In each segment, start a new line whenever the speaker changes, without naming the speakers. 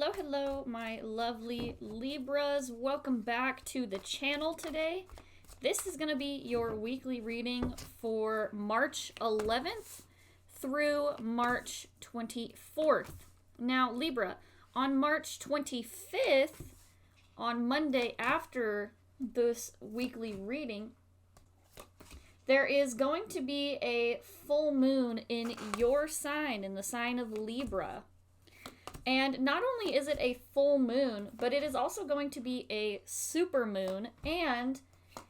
Hello, hello, my lovely Libras. Welcome back to the channel today. This is going to be your weekly reading for March 11th through March 24th. Now, Libra, on March 25th, on Monday after this weekly reading, there is going to be a full moon in your sign, in the sign of Libra. And not only is it a full moon, but it is also going to be a super moon. And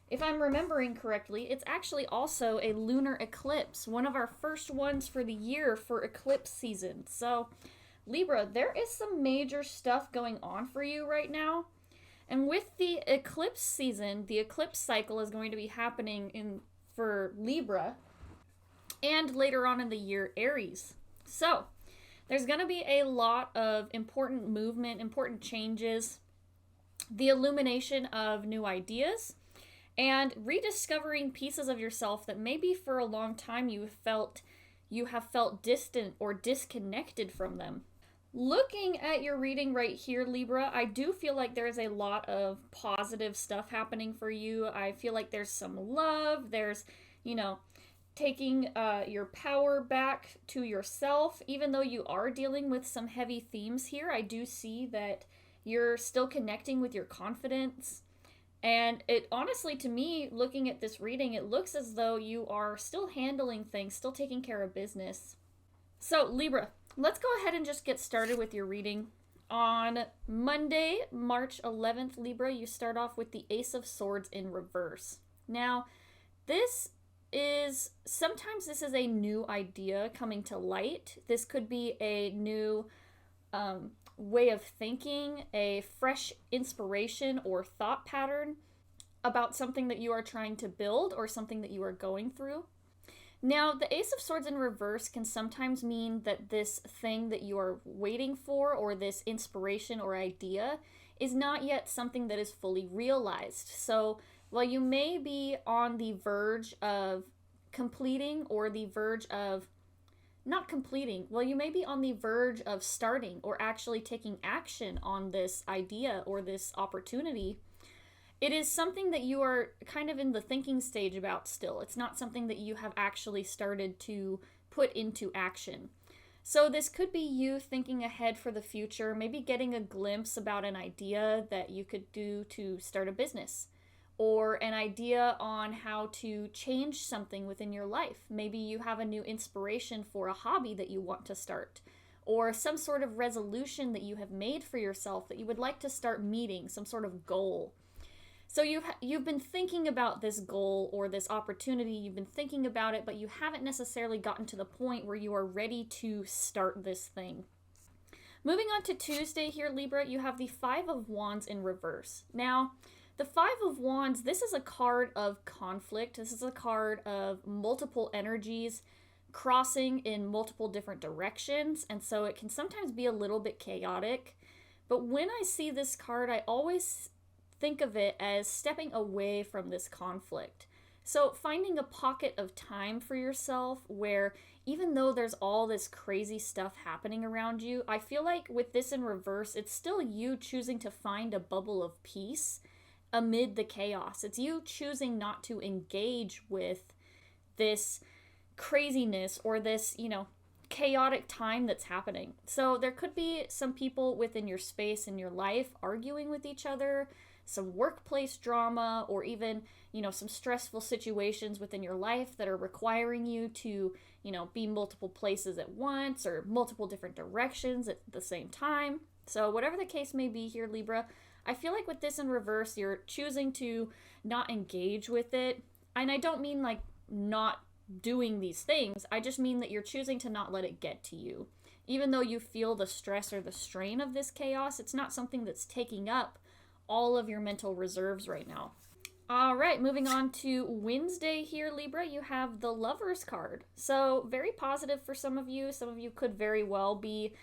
if I'm remembering correctly, it's actually also a lunar eclipse, one of our first ones for the year for eclipse season. So, Libra, there is some major stuff going on for you right now. And with the eclipse season, the eclipse cycle is going to be happening for Libra and later on in the year, Aries. So, there's going to be a lot of important movement, important changes, the illumination of new ideas, and rediscovering pieces of yourself that maybe for a long time you have felt distant or disconnected from them. Looking at your reading right here, Libra, I do feel like there's a lot of positive stuff happening for you. I feel like there's some love, there's, taking your power back to yourself. Even though you are dealing with some heavy themes here, I do see that you're still connecting with your confidence. And it honestly, to me, looking at this reading, it looks as though you are still handling things, still taking care of business. So, Libra, let's go ahead and just get started with your reading. On Monday, March 11th, Libra, you start off with the Ace of Swords in reverse. Now, sometimes this is a new idea coming to light. This could be a new way of thinking, a fresh inspiration or thought pattern about something that you are trying to build or something that you are going through. Now, the Ace of Swords in reverse can sometimes mean that this thing that you are waiting for or this inspiration or idea is not yet something that is fully realized. So, while you may be on the verge of completing or the verge of not completing, well, you may be on the verge of starting or actually taking action on this idea or this opportunity, it is something that you are kind of in the thinking stage about still. It's not something that you have actually started to put into action. So this could be you thinking ahead for the future, maybe getting a glimpse about an idea that you could do to start a business, or an idea on how to change something within your life. Maybe you have a new inspiration for a hobby that you want to start, or some sort of resolution that you have made for yourself that you would like to start meeting, some sort of goal. So you've been thinking about this goal or this opportunity, you've been thinking about it, but you haven't necessarily gotten to the point where you are ready to start this thing. Moving on to Tuesday here, Libra, you have the Five of Wands in reverse. Now, the Five of Wands, this is a card of conflict. This is a card of multiple energies crossing in multiple different directions, and so it can sometimes be a little bit chaotic. But when I see this card, I always think of it as stepping away from this conflict. So finding a pocket of time for yourself where even though there's all this crazy stuff happening around you, I feel like with this in reverse, it's still you choosing to find a bubble of peace amid the chaos. It's you choosing not to engage with this craziness or this, chaotic time that's happening. So there could be some people within your space in your life arguing with each other, some workplace drama, or even, some stressful situations within your life that are requiring you to, be multiple places at once or multiple different directions at the same time. So whatever the case may be here, Libra, I feel like with this in reverse, you're choosing to not engage with it. And I don't mean like not doing these things. I just mean that you're choosing to not let it get to you. Even though you feel the stress or the strain of this chaos, it's not something that's taking up all of your mental reserves right now. All right, moving on to Wednesday here, Libra, you have the Lovers card. So very positive for some of you. Some of you could very well be,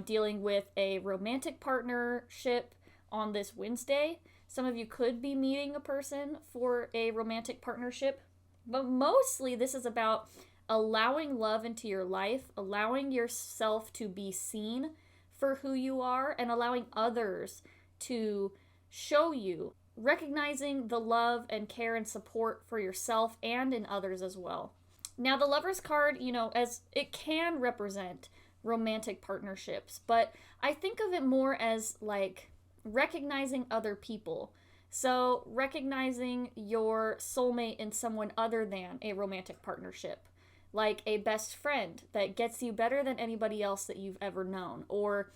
dealing with a romantic partnership on this Wednesday. Some of you could be meeting a person for a romantic partnership, but mostly this is about allowing love into your life, allowing yourself to be seen for who you are and allowing others to show you, recognizing the love and care and support for yourself and in others as well. Now, the Lover's card, as it can represent romantic partnerships, but I think of it more as like recognizing other people. So, recognizing your soulmate in someone other than a romantic partnership, like a best friend that gets you better than anybody else that you've ever known, or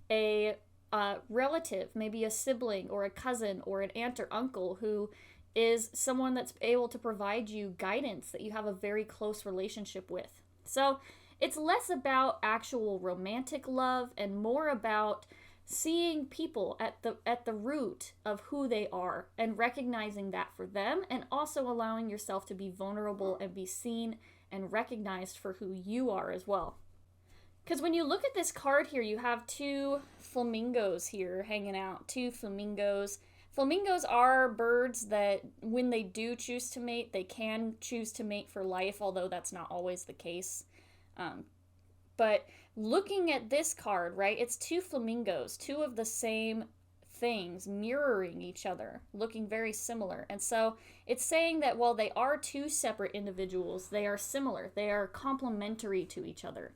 a relative, maybe a sibling or a cousin or an aunt or uncle who is someone that's able to provide you guidance that you have a very close relationship with. So it's less about actual romantic love and more about seeing people at the root of who they are and recognizing that for them, and also allowing yourself to be vulnerable and be seen and recognized for who you are as well. Because when you look at this card here, you have two flamingos here hanging out. Two flamingos. Flamingos are birds that when they do choose to mate, they can choose to mate for life, although that's not always the case. But looking at this card, right, it's two flamingos, two of the same things mirroring each other, looking very similar. And so it's saying that while they are two separate individuals, they are similar. They are complementary to each other.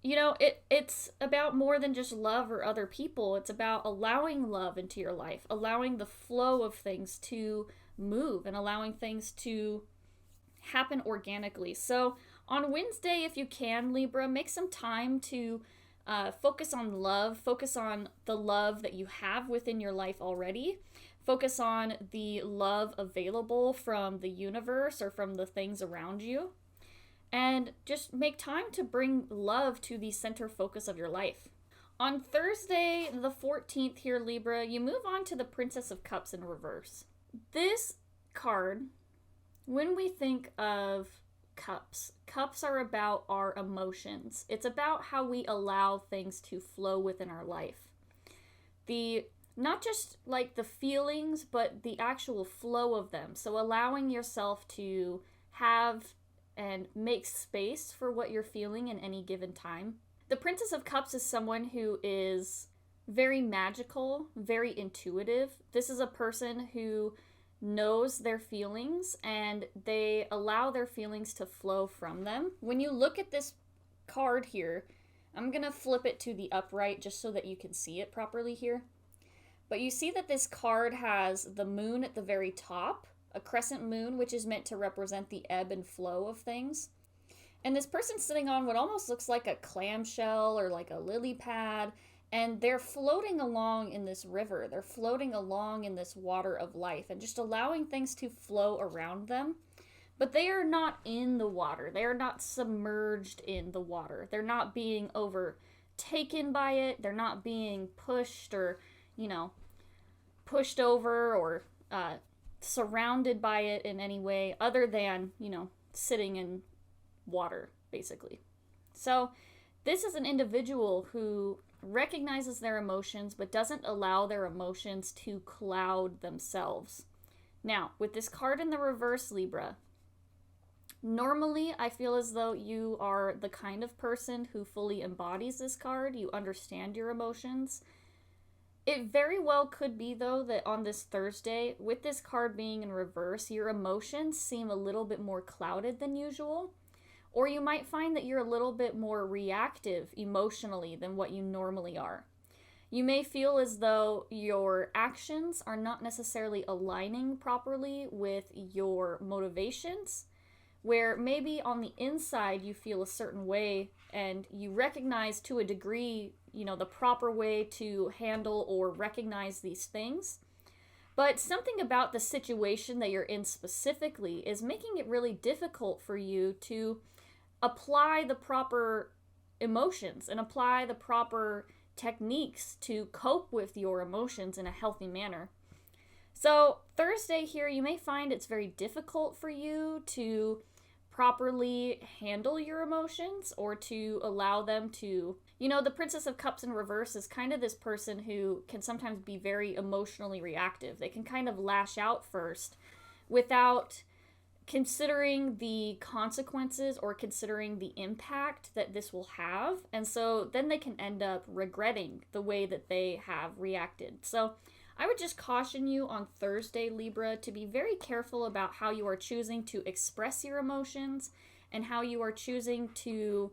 It's about more than just love or other people. It's about allowing love into your life, allowing the flow of things to move and allowing things to happen organically. So on Wednesday, if you can, Libra, make some time to focus on love, focus on the love that you have within your life already, focus on the love available from the universe or from the things around you. And just make time to bring love to the center focus of your life. On Thursday, the 14th here, Libra, you move on to the Princess of Cups in reverse. This card, when we think of cups are about our emotions. It's about how we allow things to flow within our life. Not just like the feelings, but the actual flow of them. So allowing yourself to have and make space for what you're feeling in any given time. The Princess of Cups is someone who is very magical, very intuitive. This is a person who knows their feelings and they allow their feelings to flow from them. When you look at this card here, I'm going to flip it to the upright just so that you can see it properly here. But you see that this card has the moon at the very top, a crescent moon, which is meant to represent the ebb and flow of things. And this person's sitting on what almost looks like a clamshell or like a lily pad, and they're floating along in this river. They're floating along in this water of life and just allowing things to flow around them. But they are not in the water. They are not submerged in the water. They're not being overtaken by it. They're not being pushed or, pushed over or surrounded by it in any way other than, sitting in water, basically. So this is an individual who recognizes their emotions but doesn't allow their emotions to cloud themselves. Now, with this card in the reverse, Libra, normally I feel as though you are the kind of person who fully embodies this card. You understand your emotions. It very well could be, though, that on this Thursday, with this card being in reverse, your emotions seem a little bit more clouded than usual. Or you might find that you're a little bit more reactive emotionally than what you normally are. You may feel as though your actions are not necessarily aligning properly with your motivations, where maybe on the inside you feel a certain way and you recognize to a degree, the proper way to handle or recognize these things. But something about the situation that you're in specifically is making it really difficult for you to apply the proper emotions and apply the proper techniques to cope with your emotions in a healthy manner. So Thursday here, you may find it's very difficult for you to properly handle your emotions or to allow them to, the Princess of Cups in reverse is kind of this person who can sometimes be very emotionally reactive. They can kind of lash out first without considering the consequences or considering the impact that this will have. And so then they can end up regretting the way that they have reacted. So I would just caution you on Thursday, Libra, to be very careful about how you are choosing to express your emotions and how you are choosing to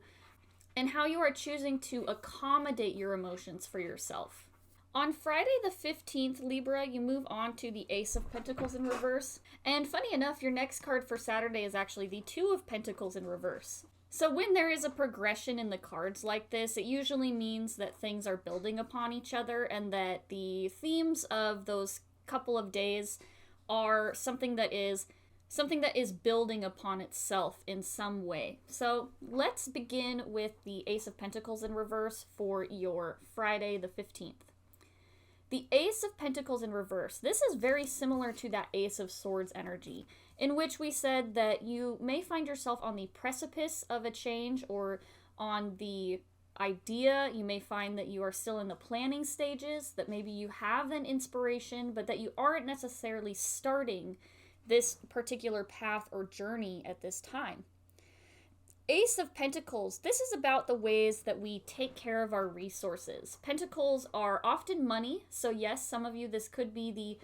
accommodate your emotions for yourself. On Friday the 15th, Libra, you move on to the Ace of Pentacles in reverse. And funny enough, your next card for Saturday is actually the Two of Pentacles in reverse. So when there is a progression in the cards like this, it usually means that things are building upon each other and that the themes of those couple of days are something that is building upon itself in some way. So let's begin with the Ace of Pentacles in reverse for your Friday the 15th. The Ace of Pentacles in reverse. This is very similar to that Ace of Swords energy, in which we said that you may find yourself on the precipice of a change or on the idea. You may find that you are still in the planning stages, that maybe you have an inspiration, but that you aren't necessarily starting this particular path or journey at this time. Ace of Pentacles, this is about the ways that we take care of our resources. Pentacles are often money, so yes, some of you, this could be the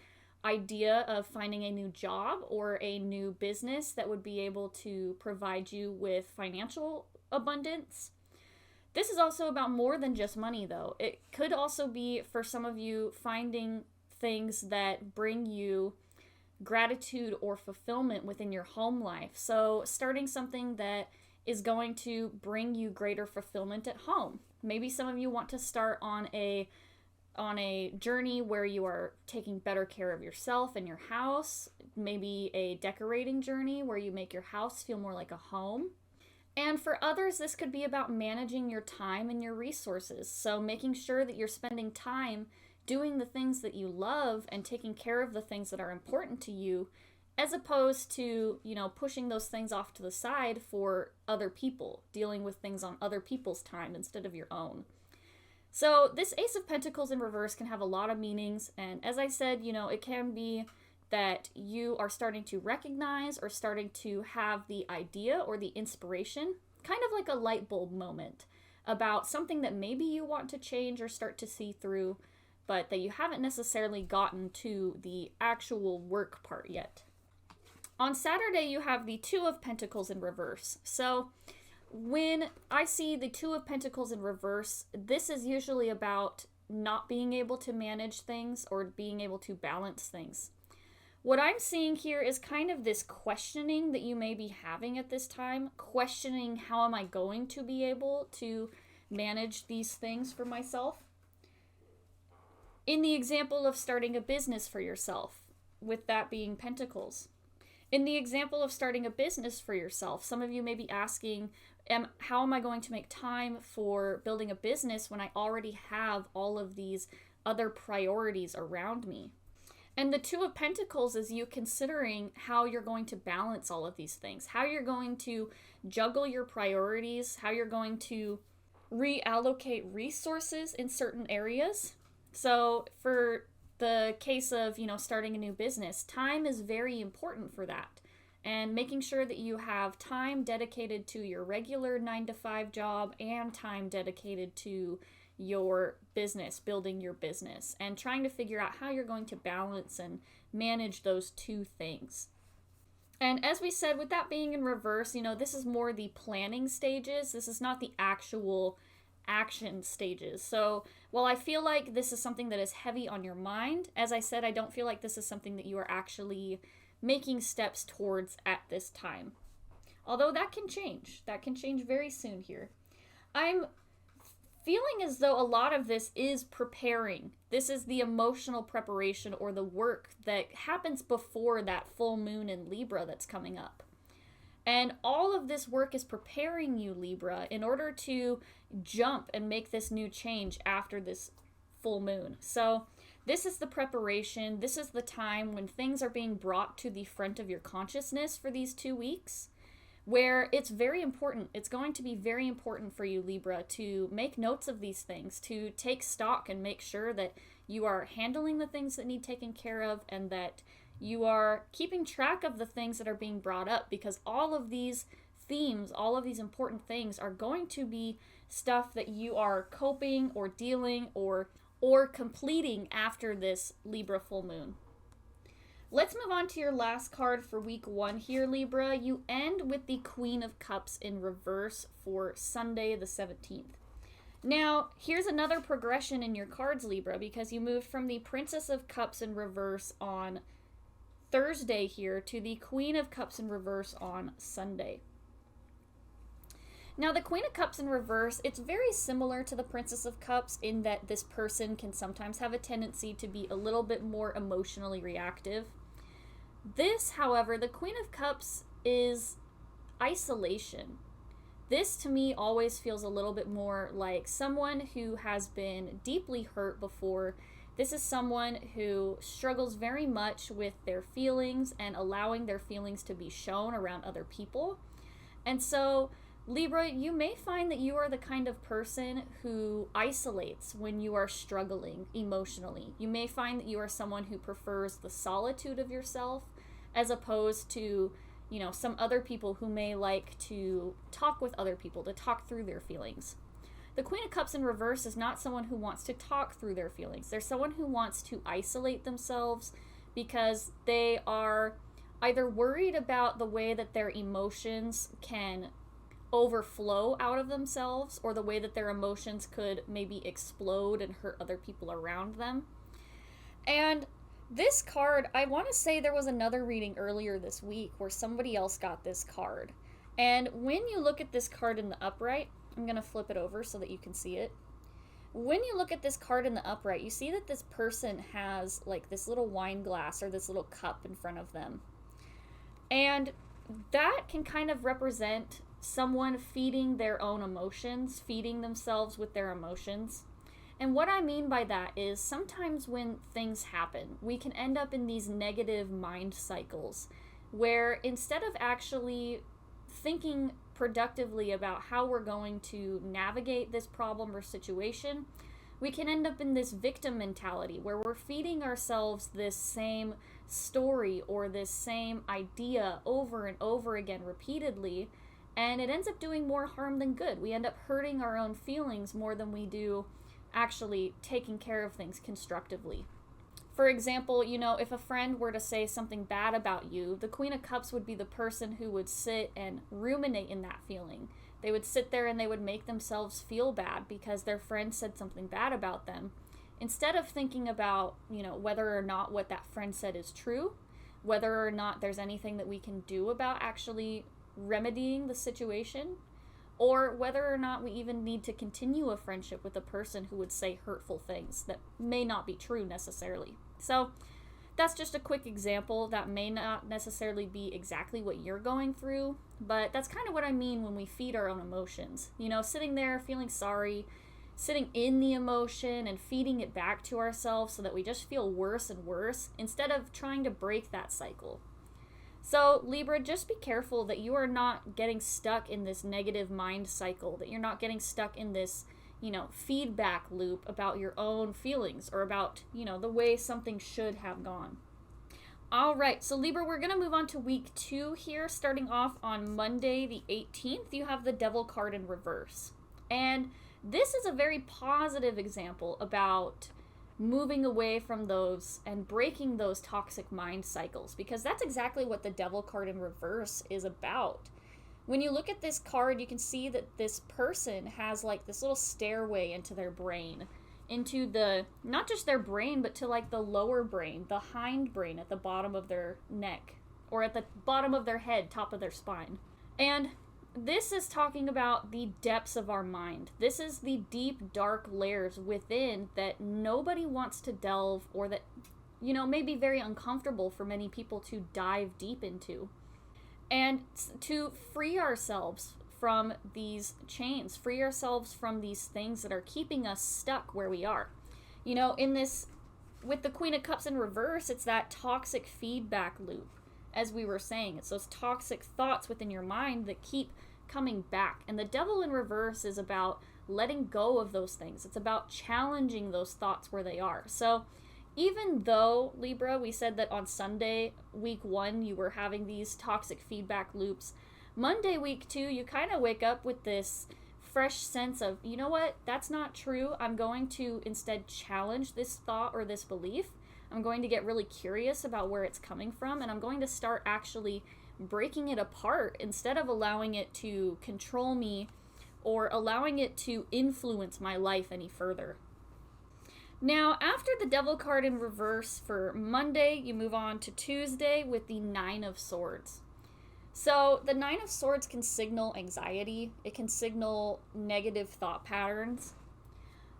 idea of finding a new job or a new business that would be able to provide you with financial abundance. This is also about more than just money, though. It could also be, for some of you, finding things that bring you gratitude or fulfillment within your home life. So starting something that is going to bring you greater fulfillment at home. Maybe some of you want to start on a journey where you are taking better care of yourself and your house. Maybe a decorating journey where you make your house feel more like a home. And for others, this could be about managing your time and your resources. So making sure that you're spending time doing the things that you love and taking care of the things that are important to you, as opposed to, pushing those things off to the side for other people, dealing with things on other people's time instead of your own. So this Ace of Pentacles in reverse can have a lot of meanings. And as I said, it can be that you are starting to recognize or starting to have the idea or the inspiration, kind of like a light bulb moment about something that maybe you want to change or start to see through, but that you haven't necessarily gotten to the actual work part yet. On Saturday, you have the Two of Pentacles in reverse. So when I see the Two of Pentacles in reverse, this is usually about not being able to manage things or being able to balance things. What I'm seeing here is kind of this questioning that you may be having at this time, questioning how am I going to be able to manage these things for myself. In the example of starting a business for yourself, with that being Pentacles. In the example of starting a business for yourself, some of you may be asking, how am I going to make time for building a business when I already have all of these other priorities around me? And the Two of Pentacles is you considering how you're going to balance all of these things, how you're going to juggle your priorities, how you're going to reallocate resources in certain areas. So for the case of, starting a new business, time is very important for that. And making sure that you have time dedicated to your regular 9-to-5 job and time dedicated to your business, building your business, and trying to figure out how you're going to balance and manage those two things. And as we said, with that being in reverse, this is more the planning stages. This is not the actual action stages. So while I feel like this is something that is heavy on your mind, as I said, I don't feel like this is something that you are actually making steps towards at this time. Although that can change. That can change very soon here. I'm feeling as though a lot of this is preparing. This is the emotional preparation or the work that happens before that full moon in Libra that's coming up. And all of this work is preparing you, Libra, in order to jump and make this new change after this full moon. So this is the preparation. This is the time when things are being brought to the front of your consciousness for these 2 weeks, where it's very important. It's going to be very important for you, Libra, to make notes of these things, to take stock and make sure that you are handling the things that need taken care of and that You are keeping track of the things that are being brought up, because all of these themes, all of these important things are going to be stuff that you are coping or dealing or completing after this Libra full moon. Let's move on to your last card for week 1 here, Libra. You end with the Queen of Cups in reverse for Sunday the 17th. Now, here's another progression in your cards, Libra, because you moved from the Princess of Cups in reverse on Thursday here to the Queen of Cups in reverse on Sunday. Now, the Queen of Cups in reverse, it's very similar to the Princess of Cups in that this person can sometimes have a tendency to be a little bit more emotionally reactive. This, however, the Queen of Cups is isolation. This, to me, always feels a little bit more like someone who has been deeply hurt before. This is someone who struggles very much with their feelings and allowing their feelings to be shown around other people. And so, Libra, you may find that you are the kind of person who isolates when you are struggling emotionally. You may find that you are someone who prefers the solitude of yourself as opposed to, you know, some other people who may like to talk with other people, to talk through their feelings. The Queen of Cups in reverse is not someone who wants to talk through their feelings. They're someone who wants to isolate themselves because they are either worried about the way that their emotions can overflow out of themselves, or the way that their emotions could maybe explode and hurt other people around them. And this card, I want to say there was another reading earlier this week where somebody else got this card. And when you look at this card in the upright, I'm going to flip it over so that you can see it. When you look at this card in the upright, you see that this person has like this little wine glass or this little cup in front of them. And that can kind of represent someone feeding their own emotions, feeding themselves with their emotions. And what I mean by that is sometimes when things happen, we can end up in these negative mind cycles where instead of actually thinking productively about how we're going to navigate this problem or situation, we can end up in this victim mentality where we're feeding ourselves this same story or this same idea over and over again repeatedly, and it ends up doing more harm than good. We end up hurting our own feelings more than we do actually taking care of things constructively. For example, you know, if a friend were to say something bad about you, the Queen of Cups would be the person who would sit and ruminate in that feeling. They would sit there and they would make themselves feel bad because their friend said something bad about them, instead of thinking about, you know, whether or not what that friend said is true, whether or not there's anything that we can do about actually remedying the situation, or whether or not we even need to continue a friendship with a person who would say hurtful things that may not be true necessarily. So that's just a quick example. That may not necessarily be exactly what you're going through, but that's kind of what I mean when we feed our own emotions. You know, sitting there feeling sorry, sitting in the emotion and feeding it back to ourselves so that we just feel worse and worse instead of trying to break that cycle. So, Libra, just be careful that you are not getting stuck in this negative mind cycle, that you're not getting stuck in this, you know, feedback loop about your own feelings or about, you know, the way something should have gone. All right, so Libra, we're going to move on to week 2 here. Starting off on Monday the 18th, you have the Devil card in reverse. And this is a very positive example about moving away from those and breaking those toxic mind cycles, because that's exactly what the Devil card in reverse is about. When you look at this card, you can see that this person has like this little stairway into their brain, into the, not just their brain, but to like the lower brain, the hind brain at the bottom of their neck, or at the bottom of their head, top of their spine. And this is talking about the depths of our mind. This is the deep, dark layers within that nobody wants to delve, or that, you know, may be very uncomfortable for many people to dive deep into. And to free ourselves from these chains, free ourselves from these things that are keeping us stuck where we are. You know, in this, with the Queen of Cups in reverse, it's that toxic feedback loop. As we were saying, it's those toxic thoughts within your mind that keep coming back. And the Devil in reverse is about letting go of those things. It's about challenging those thoughts where they are. So Even though, Libra, we said that on Sunday, week 1, you were having these toxic feedback loops, Monday, week 2, you kind of wake up with this fresh sense of, you know what, that's not true. I'm going to instead challenge this thought or this belief. I'm going to get really curious about where it's coming from, and I'm going to start actually breaking it apart instead of allowing it to control me or allowing it to influence my life any further. Now, after the Devil card in reverse for Monday, you move on to Tuesday with the Nine of Swords. So, the Nine of Swords can signal anxiety. It can signal negative thought patterns.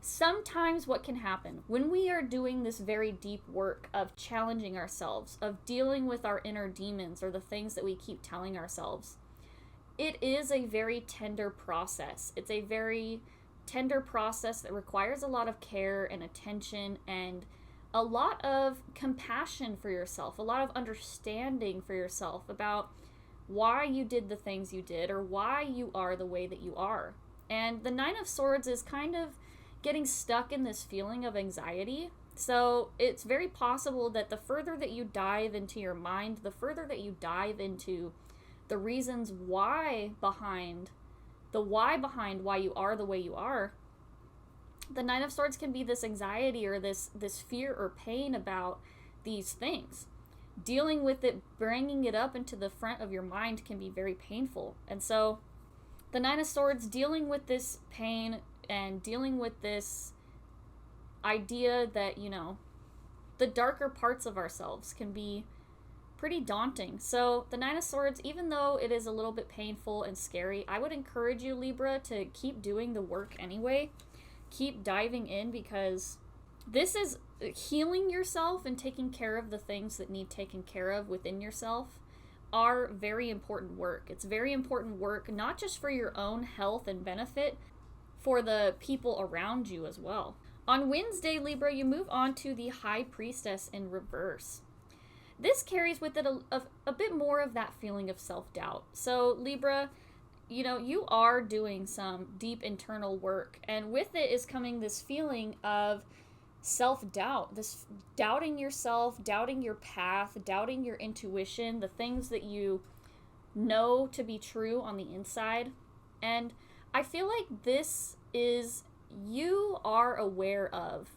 Sometimes what can happen when we are doing this very deep work of challenging ourselves, of dealing with our inner demons or the things that we keep telling ourselves, it is a very tender process. It's a very tender process that requires a lot of care and attention and a lot of compassion for yourself, a lot of understanding for yourself about why you did the things you did or why you are the way that you are. And the Nine of Swords is kind of getting stuck in this feeling of anxiety. So it's very possible that the further that you dive into your mind, the further that you dive into the reasons why behind why you are the way you are, the Nine of Swords can be this anxiety or this fear or pain about these things. Dealing with it, bringing it up into the front of your mind can be very painful. And so the Nine of Swords, dealing with this pain and dealing with this idea that, the darker parts of ourselves can be pretty daunting. So the Nine of Swords, even though it is a little bit painful and scary, I would encourage you, Libra, to keep doing the work anyway. Keep diving in, because this is healing yourself and taking care of the things that need taken care of within yourself are very important work. It's very important work, not just for your own health and benefit, for the people around you as well. On Wednesday, Libra, you move on to the High Priestess in reverse. This carries with it a bit more of that feeling of self-doubt. So Libra, you are doing some deep internal work, and with it is coming this feeling of self-doubt, this doubting yourself, doubting your path, doubting your intuition, the things that you know to be true on the inside. And I feel like this is, you are aware of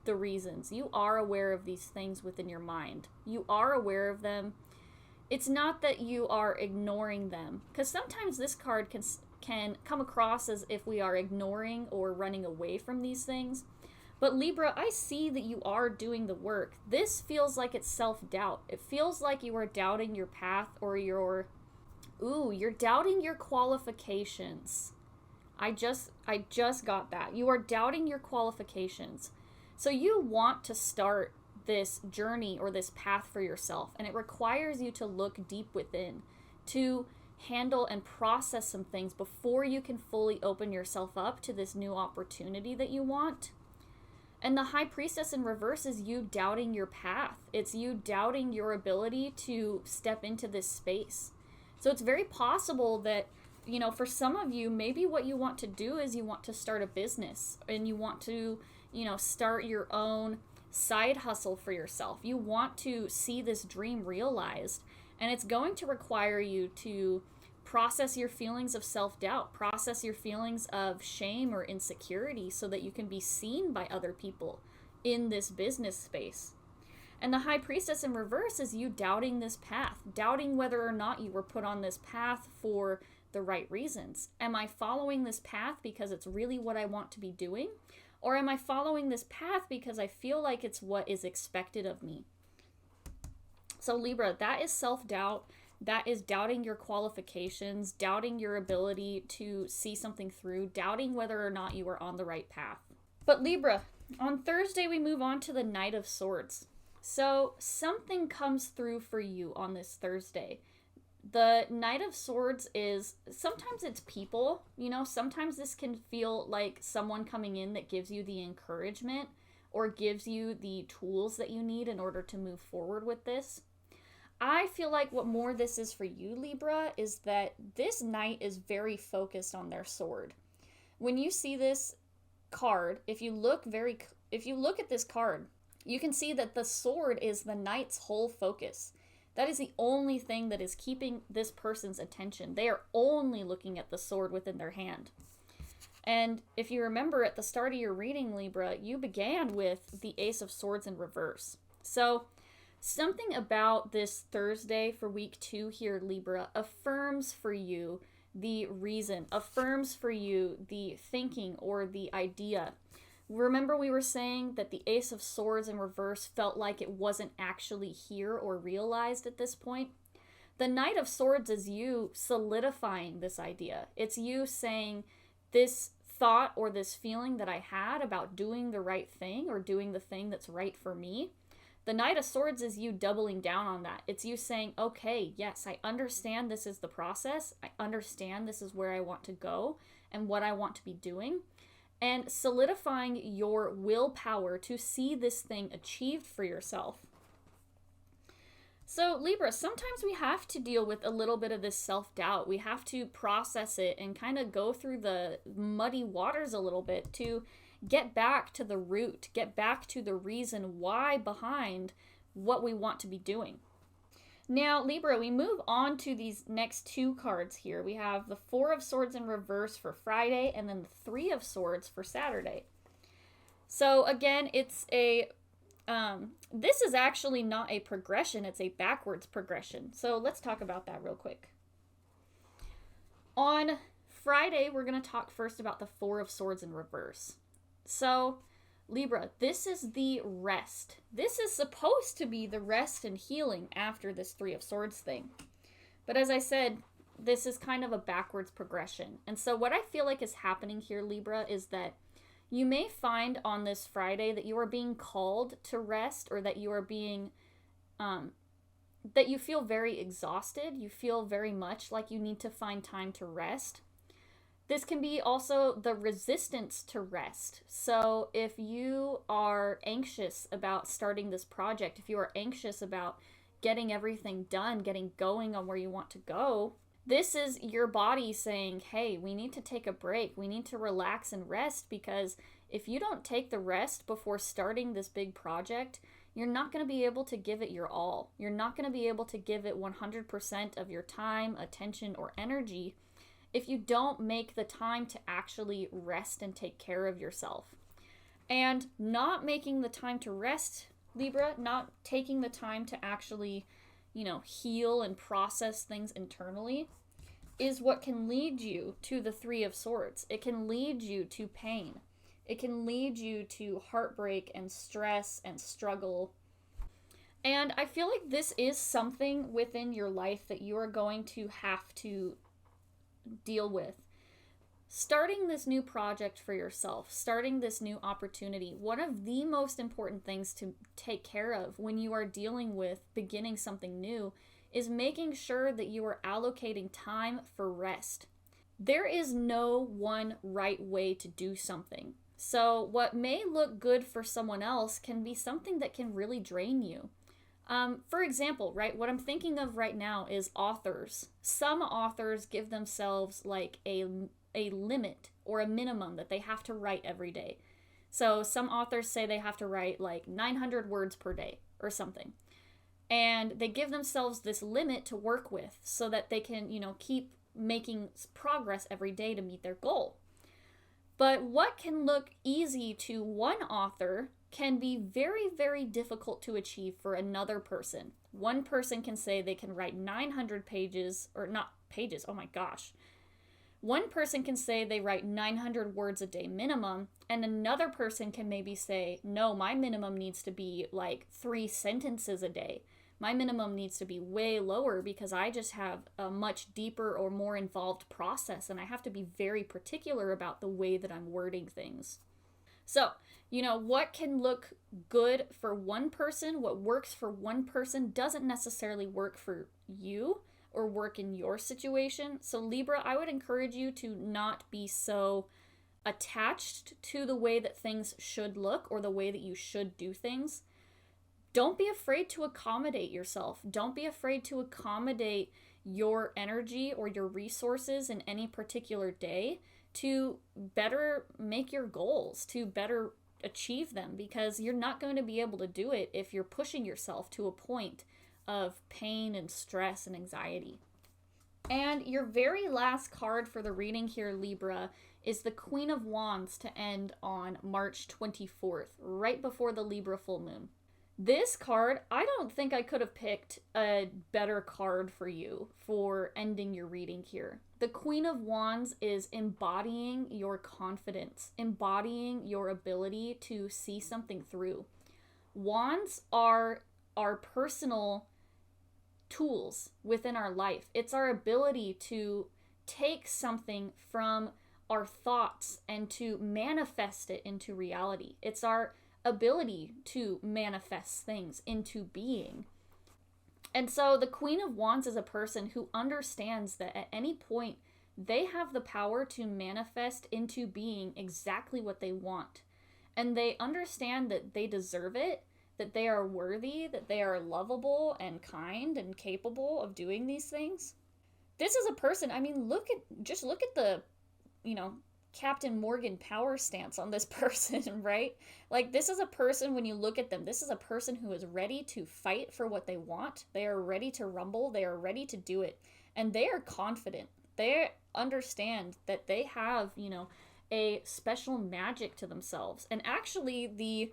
the reasons. You are aware of these things within your mind. You are aware of them. It's not that you are ignoring them, because sometimes this card can come across as if we are ignoring or running away from these things. But Libra, I see that you are doing the work. This feels like it's self-doubt. It feels like you are doubting your path, or you're doubting your qualifications. I just got that. You are doubting your qualifications. So you want to start this journey or this path for yourself, and it requires you to look deep within, to handle and process some things before you can fully open yourself up to this new opportunity that you want. And the High Priestess in reverse is you doubting your path. It's you doubting your ability to step into this space. So it's very possible that, for some of you, maybe what you want to do is you want to start a business, and you want to, start your own side hustle for yourself. You want to see this dream realized, and it's going to require you to process your feelings of self-doubt, process your feelings of shame or insecurity, so that you can be seen by other people in this business space. And the High Priestess in reverse is you doubting this path, doubting whether or not you were put on this path for the right reasons. Am I following this path because it's really what I want to be doing? Or am I following this path because I feel like it's what is expected of me? So Libra, that is self-doubt. That is doubting your qualifications, doubting your ability to see something through, doubting whether or not you are on the right path. But Libra, on Thursday we move on to the Knight of Swords. So something comes through for you on this Thursday. The Knight of Swords is, sometimes it's people, sometimes this can feel like someone coming in that gives you the encouragement or gives you the tools that you need in order to move forward with this. I feel like what more this is for you, Libra, is that this knight is very focused on their sword. When you see this card, if you look at this card, you can see that the sword is the knight's whole focus. That is the only thing that is keeping this person's attention. They are only looking at the sword within their hand. And if you remember at the start of your reading, Libra, you began with the Ace of Swords in reverse. So something about this Thursday for week 2 here, Libra, affirms for you the reason, affirms for you the thinking or the idea. Remember we were saying that the Ace of Swords in reverse felt like it wasn't actually here or realized at this point. The Knight of Swords is you solidifying this idea. It's you saying, this thought or this feeling that I had about doing the right thing or doing the thing that's right for me. The Knight of Swords is you doubling down on that. It's you saying, okay, yes, I understand this is the process. I understand this is where I want to go and what I want to be doing. And solidifying your willpower to see this thing achieved for yourself. So Libra, sometimes we have to deal with a little bit of this self-doubt. We have to process it and kind of go through the muddy waters a little bit to get back to the root, get back to the reason why behind what we want to be doing. Now, Libra, we move on to these next 2 cards here. We have the 4 of Swords in reverse for Friday and then the 3 of Swords for Saturday. So again, it's a, this is actually not a progression, it's a backwards progression. So let's talk about that real quick. On Friday, we're going to talk first about the 4 of Swords in reverse. So Libra, this is the rest. This is supposed to be the rest and healing after this 3 of Swords thing. But as I said, this is kind of a backwards progression. And so what I feel like is happening here, Libra, is that you may find on this Friday that you are being called to rest, or that you are being, that you feel very exhausted. You feel very much like you need to find time to rest. This can be also the resistance to rest. So if you are anxious about starting this project, if you are anxious about getting everything done, getting going on where you want to go, this is your body saying, hey, we need to take a break. We need to relax and rest, because if you don't take the rest before starting this big project, you're not going to be able to give it your all. You're not going to be able to give it 100% of your time, attention, or energy if you don't make the time to actually rest and take care of yourself. And not making the time to rest, Libra, not taking the time to actually, heal and process things internally, is what can lead you to the 3 of Swords. It can lead you to pain. It can lead you to heartbreak and stress and struggle. And I feel like this is something within your life that you are going to have to deal with. Starting this new project for yourself, starting this new opportunity, one of the most important things to take care of when you are dealing with beginning something new is making sure that you are allocating time for rest. There is no one right way to do something. So what may look good for someone else can be something that can really drain you. For example, right, what I'm thinking of right now is authors. Some authors give themselves like a limit or a minimum that they have to write every day. So some authors say they have to write like 900 words per day or something. And they give themselves this limit to work with so that they can, keep making progress every day to meet their goal. But what can look easy to one author can be very, very difficult to achieve for another person. One person can say they can write 900 pages, or not pages, oh my gosh. One person can say they write 900 words a day minimum, and another person can maybe say, no, my minimum needs to be like 3 sentences a day. My minimum needs to be way lower because I just have a much deeper or more involved process, and I have to be very particular about the way that I'm wording things. So, what can look good for one person, what works for one person doesn't necessarily work for you or work in your situation. So Libra, I would encourage you to not be so attached to the way that things should look or the way that you should do things. Don't be afraid to accommodate yourself. Don't be afraid to accommodate your energy or your resources in any particular day to better make your goals, to better achieve them, because you're not going to be able to do it if you're pushing yourself to a point of pain and stress and anxiety. And your very last card for the reading here, Libra, is the Queen of Wands to end on March 24th, right before the Libra full moon. This card, I don't think I could have picked a better card for you for ending your reading here. The Queen of Wands is embodying your confidence, embodying your ability to see something through. Wands are our personal tools within our life. It's our ability to take something from our thoughts and to manifest it into reality. It's our ability to manifest things into being. And so the Queen of Wands is a person who understands that at any point they have the power to manifest into being exactly what they want. And they understand that they deserve it, that they are worthy, that they are lovable and kind and capable of doing these things. This is a person, I mean, look at the, Captain Morgan power stance on this person, right? Like, this is a person, when you look at them, this is a person who is ready to fight for what they want. They are ready to rumble. They are ready to do it. And they are confident. They understand that they have, a special magic to themselves. And actually, the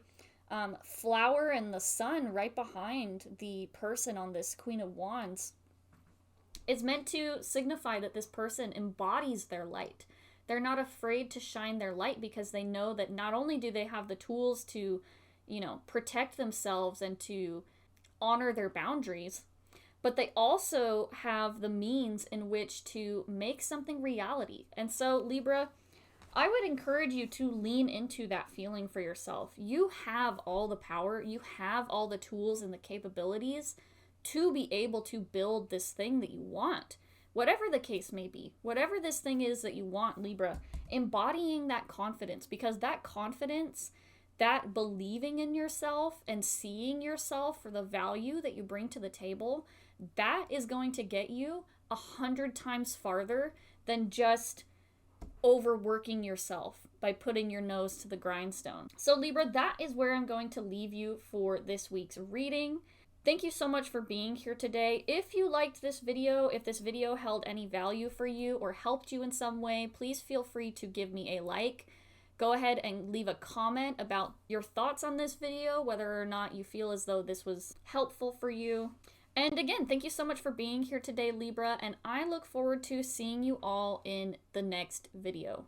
flower and the sun right behind the person on this Queen of Wands is meant to signify that this person embodies their light. They're not afraid to shine their light because they know that not only do they have the tools to, protect themselves and to honor their boundaries, but they also have the means in which to make something reality. And so, Libra, I would encourage you to lean into that feeling for yourself. You have all the power, you have all the tools and the capabilities to be able to build this thing that you want. Whatever the case may be, whatever this thing is that you want, Libra, embodying that confidence, because that confidence, that believing in yourself and seeing yourself for the value that you bring to the table, that is going to get you 100 times farther than just overworking yourself by putting your nose to the grindstone. So Libra, that is where I'm going to leave you for this week's reading. Thank you so much for being here today. If you liked this video, if this video held any value for you or helped you in some way, please feel free to give me a like. Go ahead and leave a comment about your thoughts on this video, whether or not you feel as though this was helpful for you. And again, thank you so much for being here today, Libra, and I look forward to seeing you all in the next video.